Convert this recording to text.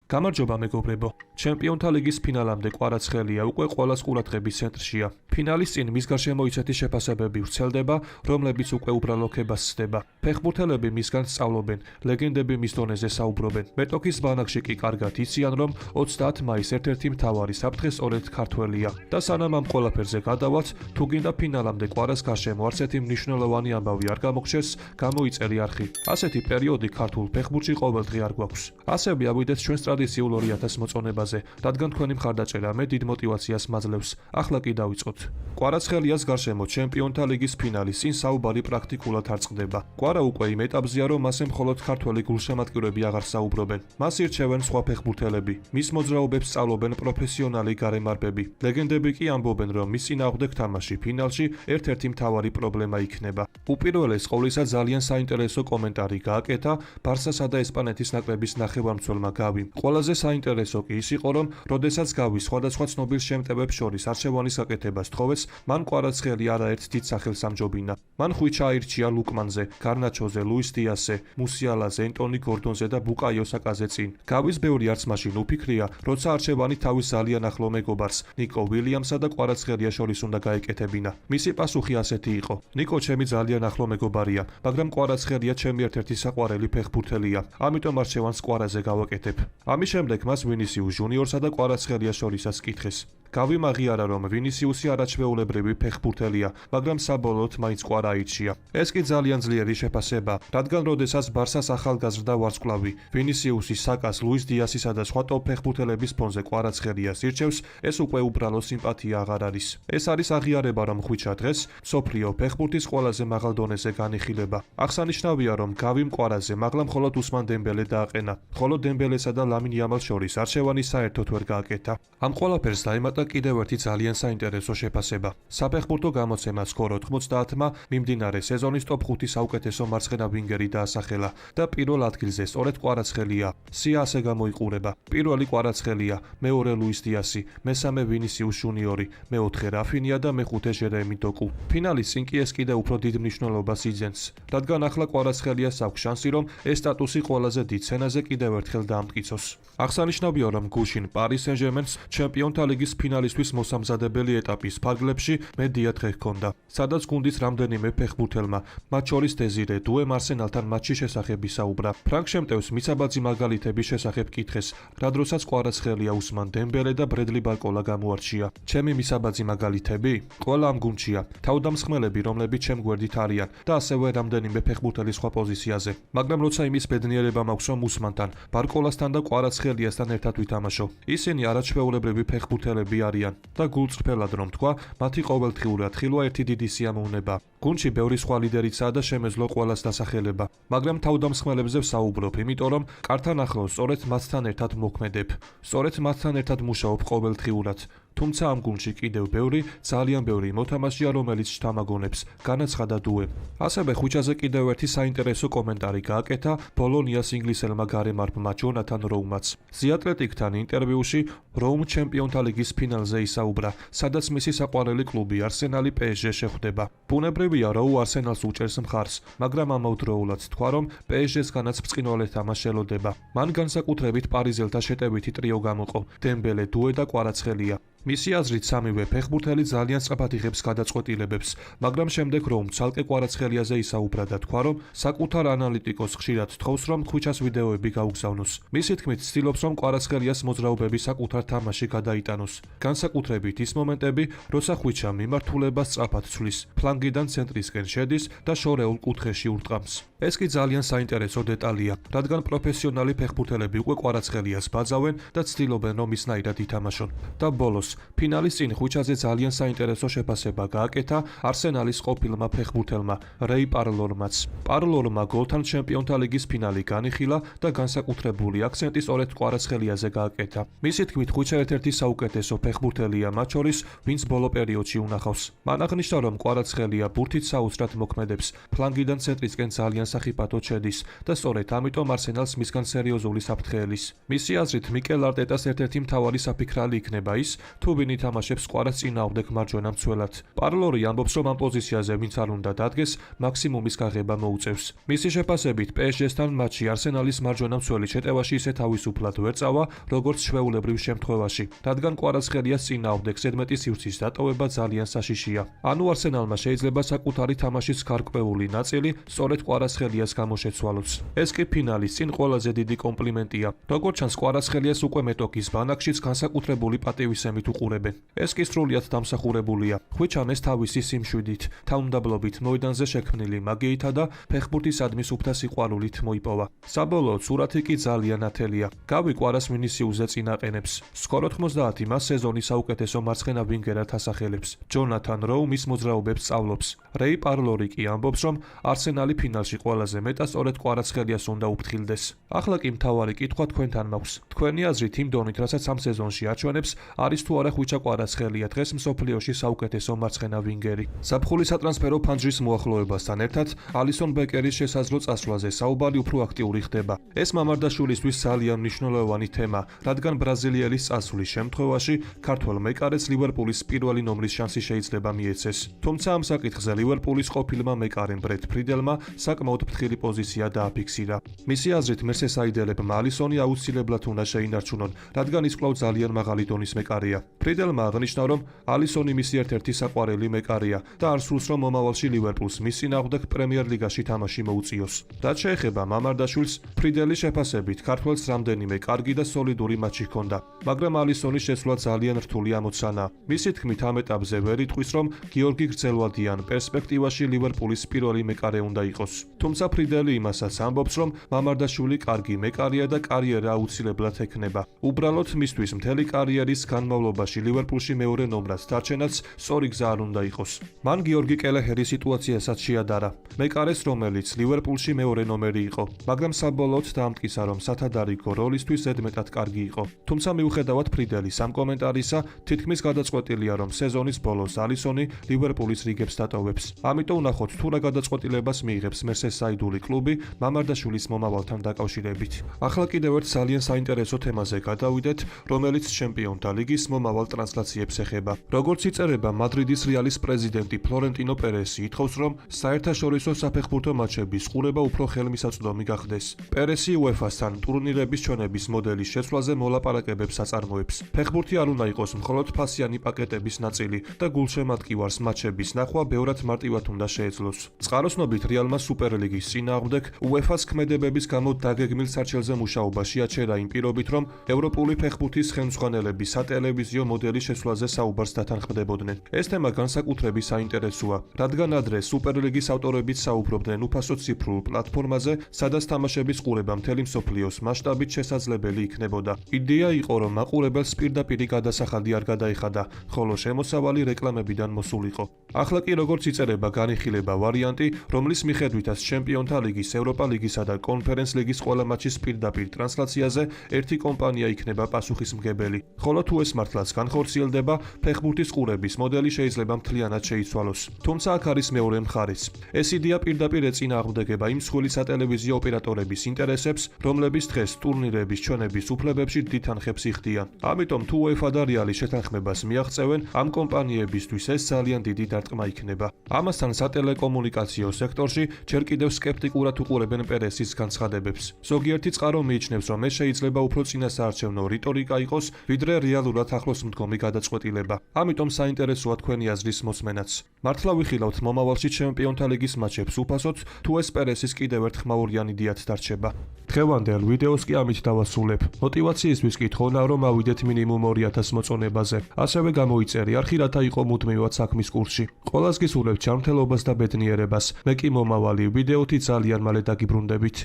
გამარჯობა მეგობრებო. ჩემპიონთა ლიგის ფინალამდე კვარაცხელია უკვე ყველას ყურადღების ცენტრშია. ფინალის წინ მის გარშემო ისეთი შეფასებები ვრცელდება, რომლებიც უკვე უბრალო ქებას სცდება. ფეხბურთელები მისგან სწავლობენ, ლეგენდები მის დონეზე საუბრობენ. მეტოქის ბანაკში კი კარგად იციან, რომ 30 მაისს ერთ-ერთი მთავარი საფრთხე სწორედ ქართველია. და სანამ ამ ყველაფერზე გადავალთ, თუ გინდა ფინალამდე კვარას გარშემო არცეთი მნიშვნელოვანი ამბავი არ გამოგჩერს, გამოიწერი არხი. ასეთი პერიოდი ქართულ ფეხბურთში ყოველდღე არ გვაქვს. ასევე ავიდეთ ჩვენს ტრადიციულ 2000 მოწონებაზე, რადგან თქვენი მხარდაჭერა მე დიდ мотивაციას მაძლევს. ახლა კი დავიწყოთ. კვარაცხელიას გარშემო ჩემპიონთა ლიგის ფინალის წინ საუბარი პრაქტიკულად არ წყდება. კვარა უკვე იმ ეტაპზეა, რომ მასზე მხოლოდ ქართველი გულშემატკივრები აღარ საუბრობენ. მას ირჩევენ სხვა ფეხბურთელები. მის მოძრაობებს სწავლობენ პროფესიონალი გარემარბები. ლეგენდები კი ამბობენ, რომ მის წინააღმდეგ თამაში ფინალში ერთ-ერთი მთავარი პრობლემა იქნება. უპირველეს ყოვლისა ძალიან საინტერესო კომენტარი გააკეთა ბარსასა და ესპანეთის ნაკრების ნახევარმცველმა გავიმ. ყველაზე საინტერესო კი ის იყო, რომ როდესაც გავი სხვადასხვა ცნობილ შემტევებს შორის არჩევანის გაკეთებას თხოვეს, მან კვარაცხელი არაერთ დიდ სახელს ამჯობინა. მან ხვიჩა აირჩია ლუკმანზე, გარნაჩოზე, ლუის დიასზე, მუსიალაზე, ენტონი გორდონზე და ბუკაიო საკაზე წინ. გავის ბევრი არც მაშინ უფიქრია, როცა არჩევანი თავის ძალიან ახლო მეგობარს, ნიკო ვილიამსა და კვარაცხელია შორის უნდა გაეკეთებინა. მისი პასუხი ასეთი იყო: ნიკო ჩემი ძალიან ახლო მეგობარია, მაგრამ კვარაცხელია ჩემი ერთ-ერთი საყვარელი ფეხბურთელია, ამიტომ არჩევანს კვარაზე გავაკეთებ. ამის შემდეგ მას ვინისიუს ჟუნიორსა და კვარაცხელიას შორისაც კითხეს. გავიმ აღიარა, რომ ვინისიუსი არაჩვეულებრივი ფეხბურთელია, მაგრამ საბოლოოდ მაინც კვარა აირჩია. ეს კი ძალიან ძლიერი შეფასება, რადგან როდესაც ბარსას ახალგაზრდა ვარსკვლავი ვინისიუსი საკას, ლუის დიასისა და სხვა ტოპ ფეხბურთელების ფონზე კვარაცხელიას ირჩევს, ეს უკვე უბრალო სიმპათია აღარ არის. ეს არის აღიარება, რომ ხვიჩა დღეს მსოფლიო ფეხბურთის ყველაზე მაღალ დონეზე განიხილება. აღსანიშნავია, რომ გავიმ კვარაზე მაღლა მხოლოდ უსმან დემბელე დააყენა, ხოლო დემბელესა და ლამინ იამალს შორის არჩევანი საერთოდ ვერ გააკეთა. ამ ყველაფერს დაემატა კიდევ ერთი ძალიან საინტერესო შეფასება. საფეხბურთო გამოცემა სკორ 90-მა მიმდინარე სეზონის ტოპ 5 საუკეთესო მარცხენა ვინგერი დაასახელა და პირველ ადგილზე სწორედ კვარაცხელია. სია ასე გამოიყურება: პირველი კვარაცხელია, მეორე ლუის დიასი, მესამე ვინისიუს ჟუნიორი, მეოთხე რაფინია და მეხუთე ჟერემი დოკუ. ფინალის წინ კი ეს კიდევ უფრო დიდ მნიშვნელობას იძენს, რადგან ახლა კვარაცხელიას აქვს შანსი, რომ ეს სტატუსი ყველაზე დიდ სცენაზე კიდევ ერთხელ დაამტკიცოს. აღსანიშნავია, რომ გუშინ პარი სენ-ჟერმენს ჩემპიონთა ლიგის ფინალისთვის მოსამზადებელი ეტაპის ფარგლებში მედია დღე ჰქონდა, სადაც გუნდის რამდენიმე ფეხბურთელმა, მათ შორის დეზირე დუემ არსენალთან მატჩის შესახებ ისაუბრა. ფრანკ შემტევს მისაბაძი მაგალითების შესახებ კითხეს, რა დროსაც კვარაცხელია უსმან დემბელე და ბრედლი ბარკოლა გამოარჩია. ჩემი მისაბაძი მაგალითები? ყველა ამ გუნდშია, თავდამსხმელები, რომლებიც ჩემ გვერდით არიან და ასევე რამდენიმე ფეხბურთელის სხვა პოზიციაზე. მაგრამ როცა იმის ბედნიერება მაქვს, რომ უსმანთან, ბარკოლასთან და კვარაცხელიასთან ერთად ვითამაშო, ისინი არაჩვეულებრივი ფეხბურთელები არიან და გულწრფელად რომ თქვა, მათი ყოველდღიურად ხილვა ერთი დიდი სიამოვნება. გუნდში ბევრი სხვა ლიდერიცაა და შემეძლო ყველას დასახელება, მაგრამ თავდამსხმელებზე ვსაუბრობ, იმიტომ რომ კართან ახლოს სწორედ მათთან ერთად მოქმედებ, სწორედ მათთან ერთად მუშაობ ყოველდღიურად. თუმცა ამ გუნდში კიდევ ძალიან ბევრი მოთამაშეა, რომელიც შთამაგონებს, განაცხადა დუემ. ასევე ხვიჩაზე კიდევ ერთი საინტერესო კომენტარი გააკეთა ბოლონიას ინგლისელმა გარემარბმა ჯონათან როუმაც. The Athletic-თან ინტერვიუში როუმ ჩემპიონთა ლიგის ფინალზე ისაუბრა, სადაც მისი საყვარელი კლუბი არსენალი PSG შეხვდება. ბუნებრივია, რომ არსენალს უჭერს მხარს, მაგრამ ამავდროულად თქვა, რომ PSG-სგანაც ბრწყინვალე თამაში ელოდება. მან განსაკუთრებით პარიზელთა შეტევითი ტრიო გამოყო: დემბელე, დუე და კვარაცხელია. მისი აზრით სამივე ფეხბურთელი ძალიან სწრაფად იღებს გადაწყვეტილებებს, მაგრამ შემდეგ რომ ცალკე კვარაცხელიაზე ისაუბრა და თქვა, რომ საკუთარ ანალიტიკოს ხშირად თხოვს, რომ ხვიჩას ვიდეოები გაუგზავნოს. მისი თქმით, ცდილობს, რომ კვარაცხელიას მოძრაობები საკუთარ თამაში გადაიტანოს. განსაკუთრებით ის მომენტები, როცა ხვიჩა მიმართულებას სწრაფად ცვლის, ფლანგიდან ცენტრისკენ შედის და შორეულ კუთხეში ურტყამს. ეს კი ძალიან საინტერესო დეტალია, რადგან პროფესიონალი ფეხბურთელები უკვე კვარაცხელიას ბაძავენ და ცდილობენ, რომ ისნაირად ითამაშონ. და ბოლოს ფინალის წინ ხვიჩაზე ძალიან საინტერესო შეფასება გააკეთა არსენალის ყოფილმა ფეხბურთელმა რეი პარლორმაც. პარლორმა გოლთან ჩემპიონთა ლიგის ფინალი განიხილა და განსაკუთრებული აქცენტი სწორედ კვარაცხელიაზე გააკეთა. მისი თქმით, ხვიჩა ერთ-ერთი საუკეთესო ფეხბურთელია მათ შორის, ვინც ბოლო პერიოდში უნახავს. მან აღნიშნა, რომ კვარაცხელია ბურთით საოცრად მოქმედებს, ფლანგიდან ცენტრისკენ ძალიან სახიფათოდ შედის და სწორედ ამიტომ არსენალს მისგან სერიოზული საფრთხე ელის. მისი აზრით, მიკელ არტეტას ერთ-ერთი მთავარი საფიქრალი იქნება ის, თუ ვინ ითამაშებს კვარას წინააღმდეგ მარჯვენა მცველად. პარლორი ამბობს, რომ ამ პოზიციაზე ვინც არ უნდა დადგეს, მაქსიმუმის გაღება მოუწევს. მისი შეფასებით, PSG-სთან მატჩი არსენალის მარჯვენა მცველი შეტევაში ისე თავისუფლად ვერ წავა, როგორც ჩვეულებრივ შემთხვევაში, რადგან კვარასხელიას წინააღმდეგ ზედმეტი სივრცის დატოვება ძალიან საშიშია. ანუ არსენალმა შეიძლება საკუთარი თამაშის გარკვეული ნაწილი სწორედ კვარასხელიას გამოშეცვალოს. ეს კი ფინალის წინ ყველაზე დიდი კომპლიმენტია. როგორც ჩანს, კვარასხელიას უკვე მეტოქის ბანაკშიც განსაკუთრებული პატივისცემით უყურებენ. ეს კი სრულიად დამსახურებულია. ხვიჩამ ეს თავისი სიმშვიდით, თავმდაბლობით მოედანზე შექმნილი მაგიითა და ფეხბურთისადმი სუფთა სიყვარულით მოიპოვა. საბოლოოდ სურათი კი ძალიან ათელია. გავი კვარას მინისიუზე წინაყენებს. სკორ 90 მას სეზონის საუკეთესო მარცხენა ვინგერად ასახელებს. ჯონათან როუ მის მოძრაობებს სწავლობს. რეი პარლორი კი ამბობს, რომ არსენალი ფინალში ყველაზე მეტად სწორედ კვარაცხელიას უნდა უფრთხილდეს. ახლა კი მთავარი კითხვა თქვენთან მაქვს. თქვენი აზრით იმ დონით, რასაც ამ სეზონში აჩვენებს, არის თუ არა ხვიჩა კვარაცხელია დღეს მსოფლიოში საუკეთესო მარცხენა ვინგერი. ზაფხული სატრანსფერო ფანჯრის მოახლოებასთან ერთად ალისონ ბეკერის შესაძლო წასვლაზე საუბარი უფრო აქტიური ხდება. ეს მამარდაშვილისთვის ძალიან მნიშვნელოვანი თემა, რადგან ბრაზილიელის წასვლის შემთხვევაში ქართველ მეკარეს ლივერპულის პირველი ნომრის შანსი შეიძლება მიეცეს. თუმცა ამ საკითხზე ლივერპულის ყოფილმა მეკარემ ბრედ ფრიდელმა საკმაოდ ფრთხილი პოზიცია დააფიქსირა. მისი აზრით მერსესაიდელებმა ალისონი აუცილებლად უნდა შეინარჩუნონ, რადგან ის კვლავ ძალიან მაღალი დონის მეკარეა. ფრიდელმა აღნიშნა, რომ ალისონი მისი ერთ-ერთი საყვარელი მეკარეა და არ სურს, რომ მომავალში ლივერპულს მის წინააღმდეგ პრემიერ ლიგაში თამაში მოუწიოს. რაც შეეხება მამარდაშვილს, ფრიდელის შეფასებით ქართველს რამდენიმე კარგი და სოლიდური მატჩი ჰქონდა, მაგრამ ალისონის შესვლა ძალიან რთული ამოცანაა. მისი თქმით, ამ ეტაპზე ვერ იტყვის, რომ გიორგი გრძელვადიან პერსპექტივაში ლივერპულის პირველი მეკარე უნდა იყოს. თუმცა ფრიდელი იმასაც ამბობს, რომ მამარდაშვილი კარგი მეკარეა და კარიერა აუცილებლად ექნება. უბრალოდ მისთვის მთელი კარიერის განმავლობაში ლივერპულში მეორე ნომრად დარჩენაც სწორი გზა არ უნდა იყოს. მან გიორგი კელეჰერის სიტუაციასაც შეადარა. მეკარეს, რომელიც ლივერპულში მეორე ნომერი იყო, მაგრამ საბოლოოდ დაამტკიცა, რომ სათადარიგო როლისთვის ზედმეტად კარგი იყო. თუმცა მიუხედავად ფრიდელის ამ კომენტარისა, თითქმის გადაწყვეტილია, რომ სეზონის ბოლოს ალისონი ლივერპულის რიგებს დატოვებს. ამიტომ ნახოთ, თუ რა გადაწყვეტილებას მიიღებს მერსესაიდული კლუბი მამარდაშვილის მომავალთან დაკავშირებით. ახლა კიდევ ერთ ძალიან საინტერესო თემაზე გადავიდეთ, რომელიც ჩემპიონთა ლიგის მომავალ ტრანსლაციებს ეხება. როგორც იწერება, მადრიდის რეალის პრეზიდენტი ფლორენტინო პერესი ითხოვს, რომ საერთაშორისო საფეხბურთო მატჩების ყურება უფრო ხელმისაწვდომი გახდეს. პერესი უეფას-თან ტურნირების ჩვენების მოდელის შეცვლაზე მოლაპარაკებებს აწარმოებს. ფეხბურთი არ უნდა იყოს მხოლოდ ფასიანი პაკეტების ნაწილი და გულშემატკივარს მატჩების ნახვა ბევრად მარტივად უნდა შეეძლოს. წყაროსნობით რეალმა სუპერლიგის წინააღმდეგ უეფას ქმედებების გამო დაგეგმილ სარჩელზე მუშაობა შეაჩერა იმ პირობით, რომ ევროპული ფეხბურთის ხელმძღვანელები სატელევიზიო მოდელის შესვლაზე საუბარს დათანხმდებოდნენ. ეს თემა განსაკუთრებით საინტერესოა, რადგან ადრე სუპერლიგის ავტორებიც საუბრობდნენ უფასო ციფრულ პლატფორმაზე, სადაც თამაშების ყურება მთელი მსოფლიოს მასშტაბით შესაძლებელი იქნებოდა. იდეა იყო, რომ მაყურებელს პირდაპირ გადასახადი არ გადაეხადა, ხოლო შემოსავალი რეკლამებიდან მოსულიყო. ახლა კი როგორც იწერება, განიხილება ვარიანტი, რომლის მიხედვითაც ჩემპიონთა ლიგის, ევროპა ლიგისა და კონფერენს ლიგის ყველა მატჩის პირდაპირ ტრანსლაციაზე ერთი კომპანია იქნება პასუხისმგებელი. ხოლო თუ ეს მართლაც განხორციელდება, ფეხბურთის ყურების მოდელი შეიძლება მთლიანად შეიცვალოს. თუმცა აქ არის მეორე მხარეც. ეს იდეა პირდაპირ ეწინააღმდეგება იმ მსხვილი სატელევიზიო ოპერატორების ინტერესებს, რომლებიც დღეს ტურნირების ჩვენების უფლებებში დიდ თანხებს იხდიან. ამიტომ თუ უეფა და რეალი შეთანხმებას მიაღწევენ, ამ კომპანიებისთვის ეს ძალიან დიდი დარტყმა იქნება. ამასთან სატელეკომუნიკაციო სექტორში ჯერ კიდევ სკეპტიკურად უყურებენ პერესის განცხადებებს. ზოგიერთი წყარო მიიჩნევს, რომ ეს შეიძლება უფრო წინასაარჩევნო რიტორიკა იყოს, ვიდრე რეალურად ახლოს მდგომი გადაწყვეტილება. ამიტომ საინტერესოა თქვენი აზრის მოსმენაც. მართლა ვიხილავთ მომავალში ჩემპიონთა ლიგის მატჩებს უფასოდ, თუ ეს პერესის კიდევ ერთ ხმაურიან იდეად დარჩება. დღევანდელ ვიდეოს კი ამით დავასრულებ. მოტივაციისთვის კითხონა, რომ ავიდეთ მინიმუმ 2000 მოწონებაზე. ასევე გამოიწერი არხი, რათა იყო მუდმივად საქმის კურსში. ყველას გისურვებთ ჯანმრთელობას და ბედნიერებას. მე კი მომავალი ვიდეოთი ძალიან მალე დაგიბრუნდებით.